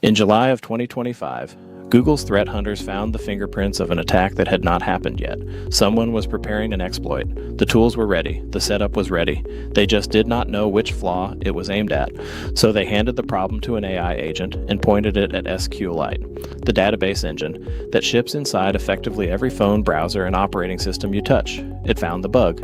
In July of 2025, Google's threat hunters found the fingerprints of an attack that had not happened yet. Someone was preparing an exploit. The tools were ready. The setup was ready. They just did not know which flaw it was aimed at. So they handed the problem to an AI agent and pointed it at SQLite, the database engine that ships inside effectively every phone, browser, and operating system you touch. It found the bug.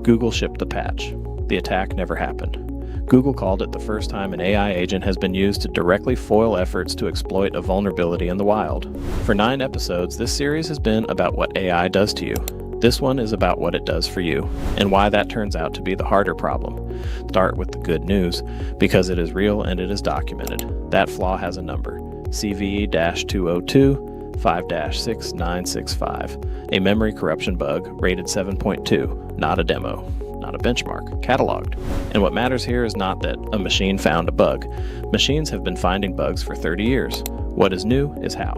Google shipped the patch. The attack never happened. Google called it the first time an AI agent has been used to directly foil efforts to exploit a vulnerability in the wild. For 9 episodes, this series has been about what AI does to you. This one is about what it does for you, and why that turns out to be the harder problem. Start with the good news, because it is real and it is documented. That flaw has a number, CVE-202-5-6965, a memory corruption bug rated 7.2, not a demo. Not a benchmark, cataloged. And what matters here is not that a machine found a bug. Machines have been finding bugs for 30 years. What is new is how.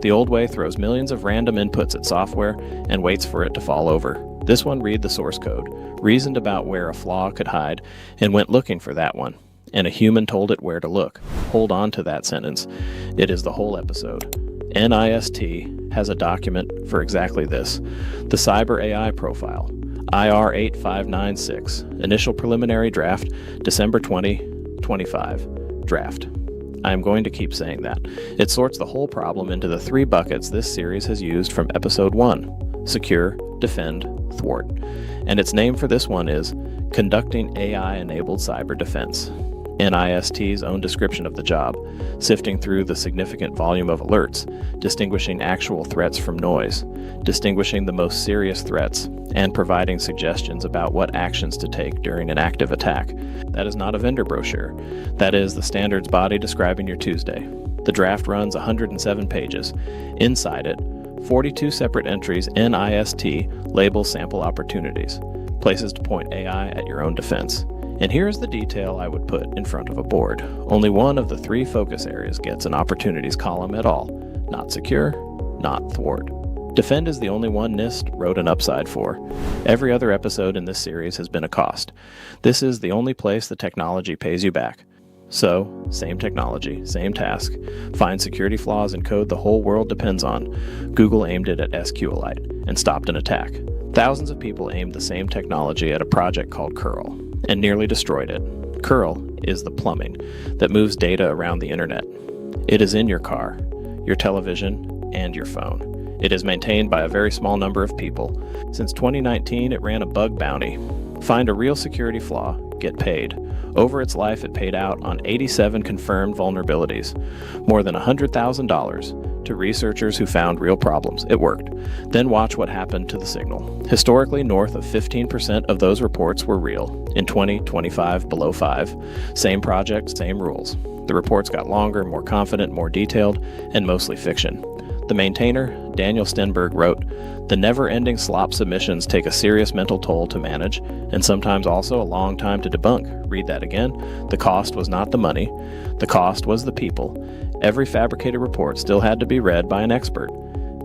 The old way throws millions of random inputs at software and waits for it to fall over. This one read the source code, reasoned about where a flaw could hide, and went looking for that one. And a human told it where to look. Hold on to that sentence. It is the whole episode. NIST has a document for exactly this. The Cyber AI Profile. IR 8596, initial preliminary draft, December 2025, draft. I am going to keep saying that. It sorts the whole problem into the 3 buckets this series has used from episode 1, secure, defend, thwart. And its name for this one is Conducting AI-Enabled Cyber Defense. NIST's own description of the job, sifting through the significant volume of alerts, distinguishing actual threats from noise, distinguishing the most serious threats, and providing suggestions about what actions to take during an active attack. That is not a vendor brochure. That is the standards body describing your Tuesday. The draft runs 107 pages. Inside it, 42 separate entries NIST label sample opportunities, places to point AI at your own defense. And here's the detail I would put in front of a board. Only one of the 3 focus areas gets an opportunities column at all. Not secure, not thwart. Defend is the only one NIST wrote an upside for. Every other episode in this series has been a cost. This is the only place the technology pays you back. So, same technology, same task. Find security flaws in code the whole world depends on. Google aimed it at SQLite and stopped an attack. Thousands of people aimed the same technology at a project called Curl and nearly destroyed it. Curl is the plumbing that moves data around the internet. It is in your car, your television, and your phone. It is maintained by a very small number of people. Since 2019, it ran a bug bounty. Find a real security flaw, get paid. Over its life, it paid out on 87 confirmed vulnerabilities, more than $100,000 to researchers who found real problems. It worked. Then watch what happened to the signal. Historically, north of 15% of those reports were real. In 2025, below 5. Same project, same rules. The reports got longer, more confident, more detailed, and mostly fiction. The maintainer, Daniel Stenberg, wrote, "The never-ending slop submissions take a serious mental toll to manage, and sometimes also a long time to debunk." Read that again. The cost was not the money. The cost was the people. Every fabricated report still had to be read by an expert,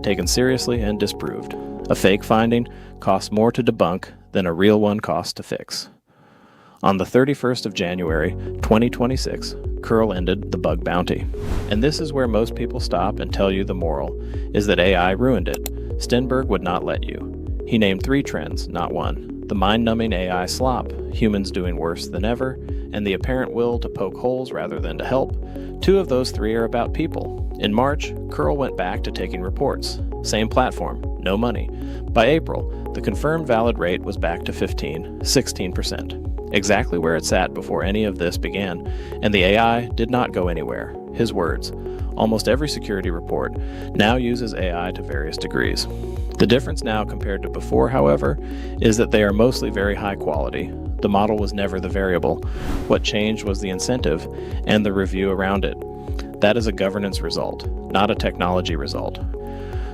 taken seriously and disproved. A fake finding costs more to debunk than a real one costs to fix. On the 31st of January, 2026, Curl ended the bug bounty. And this is where most people stop and tell you the moral, is that AI ruined it. Stenberg would not let you. He named 3 trends, not one. The mind-numbing AI slop, humans doing worse than ever, and the apparent will to poke holes rather than to help. 2 of those 3 are about people. In March, Curl went back to taking reports. Same platform, no money. By April, the confirmed valid rate was back to 16%. Exactly where it sat before any of this began, and the AI did not go anywhere. His words. Almost every security report now uses AI to various degrees. The difference now compared to before, however, is that they are mostly very high quality. The model was never the variable. What changed was the incentive and the review around it. That is a governance result, not a technology result.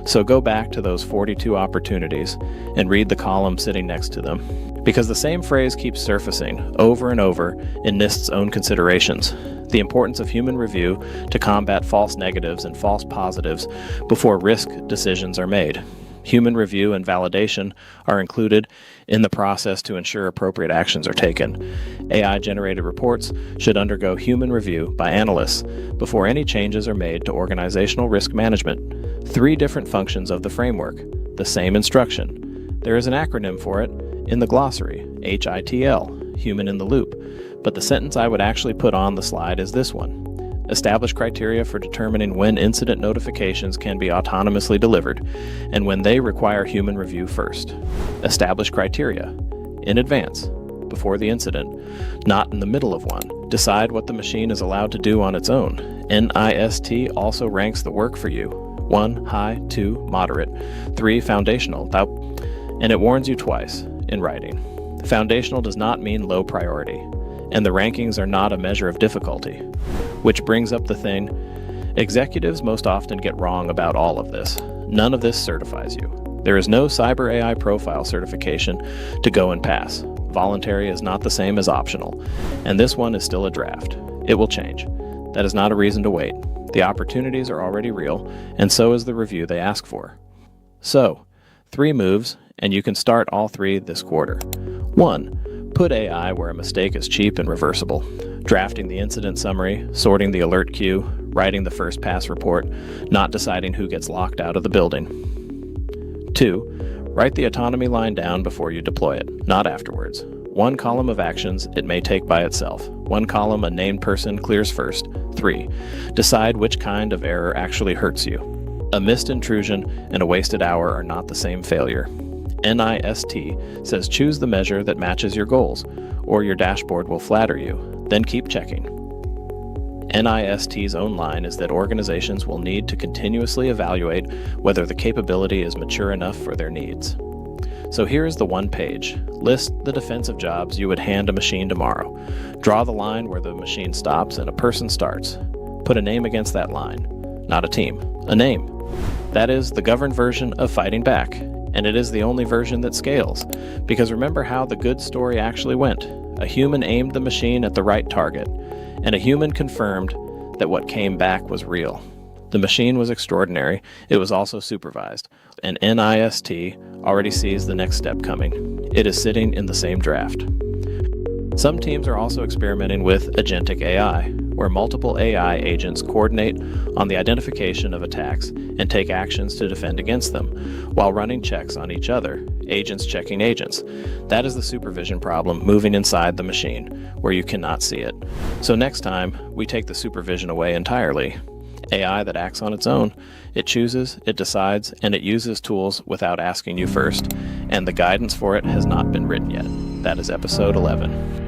So go back to those 42 opportunities and read the column sitting next to them, because the same phrase keeps surfacing over and over in NIST's own considerations. The importance of human review to combat false negatives and false positives before risk decisions are made. Human review and validation are included in the process to ensure appropriate actions are taken. AI-generated reports should undergo human review by analysts before any changes are made to organizational risk management. 3 different functions of the framework, the same instruction. There is an acronym for it in the glossary, HITL, human in the loop, but the sentence I would actually put on the slide is this one. Establish criteria for determining when incident notifications can be autonomously delivered and when they require human review first. Establish criteria in advance, before the incident, not in the middle of one. Decide what the machine is allowed to do on its own. NIST also ranks the work for you. 1, high, 2, moderate, 3, foundational, and it warns you twice in writing. Foundational does not mean low priority, and the rankings are not a measure of difficulty. Which brings up the thing, executives most often get wrong about all of this. None of this certifies you. There is no Cyber AI profile certification to go and pass. Voluntary is not the same as optional, and this one is still a draft. It will change. That is not a reason to wait. The opportunities are already real, and so is the review they ask for. So, 3 moves, and you can start all 3 this quarter. 1. Put AI where a mistake is cheap and reversible. Drafting the incident summary, sorting the alert queue, writing the first pass report, not deciding who gets locked out of the building. 2. Write the autonomy line down before you deploy it, not afterwards. 1 column of actions it may take by itself. 1 column a named person clears first. 3. Decide which kind of error actually hurts you. A missed intrusion and a wasted hour are not the same failure. NIST says choose the measure that matches your goals, or your dashboard will flatter you. Then keep checking. NIST's own line is that organizations will need to continuously evaluate whether the capability is mature enough for their needs. So here is the 1 page. List the defensive jobs you would hand a machine tomorrow. Draw the line where the machine stops and a person starts. Put a name against that line. Not a team, a name. That is the governed version of fighting back, and it is the only version that scales. Because remember how the good story actually went. A human aimed the machine at the right target, and a human confirmed that what came back was real. The machine was extraordinary. It was also supervised, and NIST already sees the next step coming. It is sitting in the same draft. Some teams are also experimenting with agentic AI, where multiple AI agents coordinate on the identification of attacks and take actions to defend against them, while running checks on each other, agents checking agents. That is the supervision problem moving inside the machine, where you cannot see it. So next time, we take the supervision away entirely. AI that acts on its own. It chooses, it decides, and it uses tools without asking you first, and the guidance for it has not been written yet. That is episode 11.